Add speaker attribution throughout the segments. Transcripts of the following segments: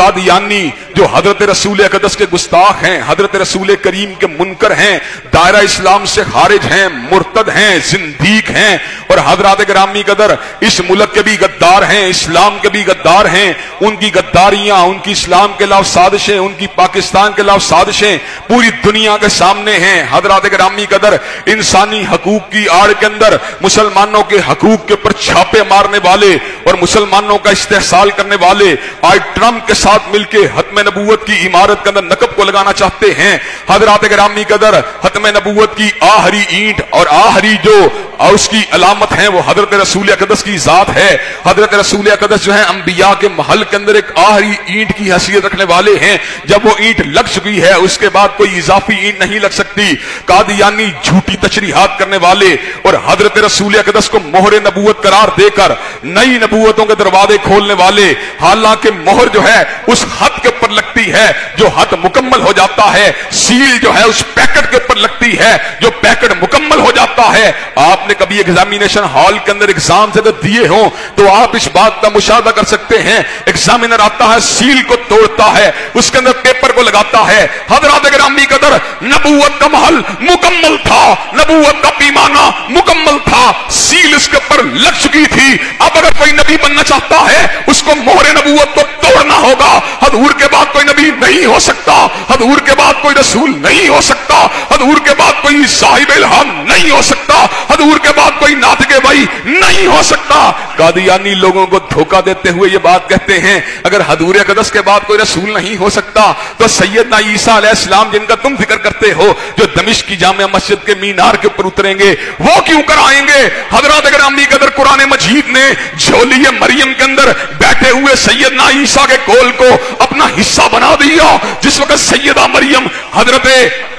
Speaker 1: कादियानी जो हजरत रसूल अक़दस के गुस्ताख हैं, हजरत रसूल करीम के मुनकर हैं, दायरा इस्लाम से खारिज हैं, मुर्तद हैं, जिंदीक हैं, और हजरात गिरामी कदर इस मुल्क के भी गद्दार हैं, इस्लाम के भी गद्दार हैं। उनकी गद्दारियां, उनकी इस्लाम के खिलाफ साजिशें, उनकी पाकिस्तान के खिलाफ साजिशें पूरी दुनिया के सामने हैं। हजरात गिरामी कदर इंसानी हकूक की आड़ के अंदर मुसलमानों के हकूक के ऊपर छापे मारने वाले और मुसलमानों का इस्तेहसाल करने वाले आज ट्रंप के साथ मिलकर खत्म नबूवत की इमारत के अंदर नकब को लगाना चाहते हैं। हजरात गिरामी कदर खत्म नबूवत की आखिरी ईंट और आखिरी जो उसकी अलामत है वो हजरत रसूल अक़दस की जात है। हजरत रसूल अक़दस जो है अंबिया के महल के अंदर एक आखिरी ईंट की हैसियत रखने वाले हैं। जब वो ईंट लग चुकी है उसके बाद कोई इजाफी ईंट नहीं लग सकती। कादियानी झूठी तशरीहात करने वाले और हजरत रसूल अक़दस को मोहर नबूवत करार देकर नई नबूवतों के दरवाजे खोलने वाले, हालांकि मोहर जो है उस खत के ऊपर लगती है जो खत मुकम्मल हो जाता है, सील जो है उस पैकेट के ऊपर लगती है जो पैकेट मुकम्मल हो जाता है। आपने कभी एग्जामिनेशन हॉल के अंदर एग्जाम से दिए हो तो आप इस बात का मुशाहदा कर सकते हैं। एग्जामिनर आता है, सील को तोड़ता है, उसके अंदर पेपर को लगाता है। हज़रात गिरामी कदर नबूवत का महल मुकम्मल था, नबूवत का पैमाना मुकम्मल था, सील इसके ऊपर लग चुकी थी। अब अगर कोई नबी बनना चाहता है उसको मोहरे नबूवत को तोड़ना होगा। हजूर के बाद कोई नबी नहीं हो सकता, हजूर के बाद कोई रसूल नहीं हो सकता, हजूर के बाद कोई साहिब इल्हाम नहीं हो सकता, हजूर के बाद कोई नातिक़े वही नहीं हो सकता। कादियानी लोगों को धोखा देते हुए ये बात कहते हैं अगर हजूर अक़दस के बाद कोई रसूल नहीं हो सकता तो सैयदना ईसा अलैहिस्सलाम जिनका तुम जिक्र करते हो जो दमिश्क की जामिया मस्जिद के मीनार के ऊपर उतरेंगे वो क्यों कराएंगे? हज़रात गिरामी कदर कुरान मजीद ने झोली मरियम के अंदर बैठे हुए सैयदना ईसा के कोल को अपना हिस्सा बना दिया। जिस वक्त सैयदा मरियम हजरत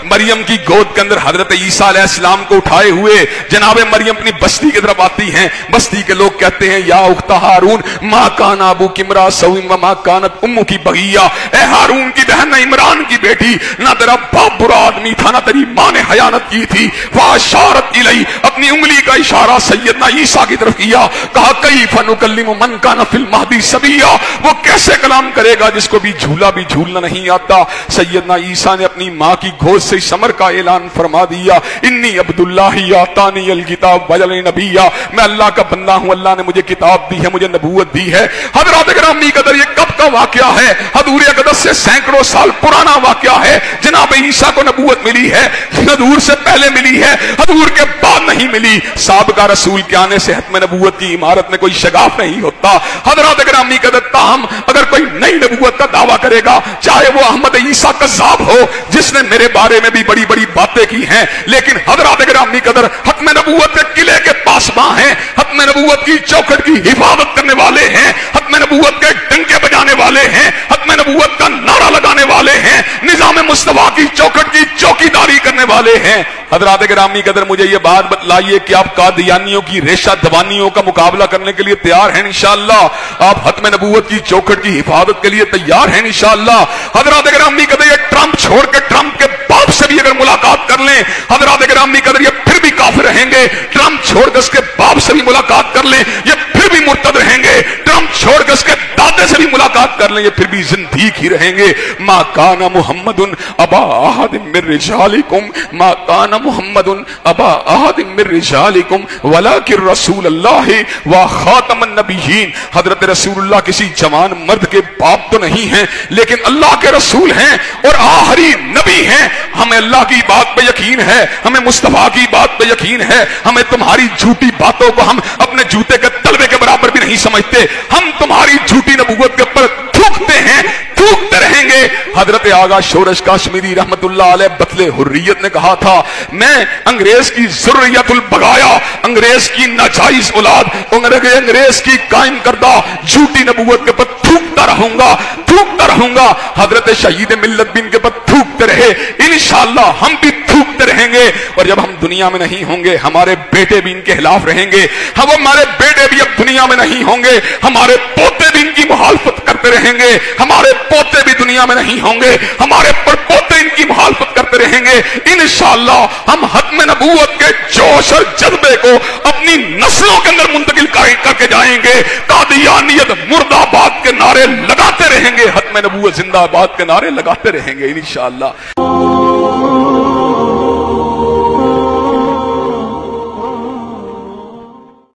Speaker 1: मरियम की गोद के अंदर हजरत ईसा अलैहिस्सलाम को उठाए हुए जनाब मरियम अपनी बस्ती की तरफ आती हैं, बस्ती के लोग कहते हैं या उख्ता हारून मा कान अबू किमरा सौम व मा कानत उम्मु की बगिया, ए हारून की बहन ना इमरान की बेटी, ना तेरा बाप बुरा आदमी था ना तेरी मां ने खयानत की थी। फाशारत इलई, अपनी उंगली का इशारा सैयदना ईसा की तरफ किया, कहा कैफ नुकल्लिमु मन कान फिल महदी सबिया, वो कैसे कलाम करेगा जिसको भी झूलना नहीं आता। सैयदना ईसा ने अपनी मां की गोद से समर का ऐलान फरमा दिया, इन्नी अब्दुल्लाही आतानी अल किताब वजअलनी नबिया, मैं अल्लाह का बंदा हूं, अल्लाह ने मुझे किताब दी है, मुझे नबूवत दी है। हज़रात गिरामी कदर ये कब का वाकया है? हजूर अक़दस से सैकड़ों साल पुराना वाकया है। जनाब ईसा को नबूवत मिली है, हजूर से पहले मिली है, हजूर के बाद नहीं मिली। साबिका रसूल के आने से खत्म नबूवत की इमारत में कोई शगाफ नहीं होता। हज़रात गिरामी कदर ताहम अगर कोई नई नबूवत का दावा करेगा, चाहे वो अहमद ईसा कज़्ज़ाब हो जिसने मेरे बारे में भी बड़ी बड़ी बातें की हैं, लेकिन हज़रात गिरामी कदर खत्म नबूवत के किले के पासबां हैं, खत्म नबूवत की चौखट की हिफाजत करने वाले हैं, खत्म नबूवत के डंके बजाने वाले हैं, खत्म नबूवत का नारा लगाने वाले हैं, निजाम मुस्तफा की चौखट की चौकीदारी करने वाले हैं। हज़रात गिरामी कदर मुझे ये बात बतलाइए कि आप कादियानियों की रेशा दवानियों का मुकाबला करने के लिए तैयार हैं इंशाअल्लाह? आप खत्म नबूवत की चौखट की हिफाजत के लिए तैयार हैं इंशाअल्लाह? हज़रात गिरामी कदर ये ट्रंप छोड़ के ट्रंप के बाप से भी अगर मुलाकात कर लें, हज़रात गिरामी कदर ये फिर भी काफिर रहेंगे। ट्रंप छोड़ के उसके बाप से भी मुलाकात कर लें, ये फिर भी मुर्तद रहेंगे। ट्रंप छोड़ के उसके दादे से भी मुलाकात कर लें, ये फिर भी जिंदीक ही रहेंगे। मा काना मुहम्मदुन अबा अहद मिन रिजालिकुम, मा काना मुहम्मदुन अबा अहद मिन रिजालिकुम वलाकिन रसूलुल्लाह व खातमुन नबिय्यीन। हजरत रसूलुल्लाह किसी जवान मर्द के बाप तो नहीं हैं, लेकिन अल्लाह के रसूल हैं और आखिरी नबी हैं। हमें अल्लाह की बात पे यकीन है, हमें मुस्तफा की बात पे यकीन है, हमें तुम्हारी झूठी बातों को हम अपने जूते के तलवे के बराबर भी नहीं समझते। हम तुम्हारी झूठी नबूवत के ऊपर थूकते हैं, थूकते रहेंगे। हजरत आगा शोरश काश्मीरी रहमतुल्लाह अलैह बतले हुर्रियत ने कहा था, मैं अंग्रेज की ज़ुर्रियतुल बगाया, अंग्रेज की नाजायज औलाद, अंग्रेज की कायम करदा झूठी नबूवत के ऊपर थूकता रहूंगा, थूकता रहूंगा। हजरत शहीद मिल्लत भी इनके ऊपर थूकते रहे, इंशाअल्लाह हम भी थूकते रहेंगे। और जब हम दुनिया में नहीं होंगे हमारे बेटे भी इनके खिलाफ रहेंगे, हम हमारे बेटे भी अब दुनिया में नहीं होंगे, हमारे पोते भी इनकी मुखालफत करते रहेंगे, हमारे पोते भी दुनिया में नहीं होंगे, हमारे परपोते इनकी मुखालफत करते रहेंगे। इंशाअल्लाह हम खत्म नबूवत के जोश और जज्बे को अपनी नस्लों के अंदर मुंतकिल करके जाएंगे। कादियानियत मुर्दाबाद के नारे लगाते रहेंगे। खत्म नबूवत जिंदाबाद के नारे लगाते रहेंगे इंशाअल्लाह।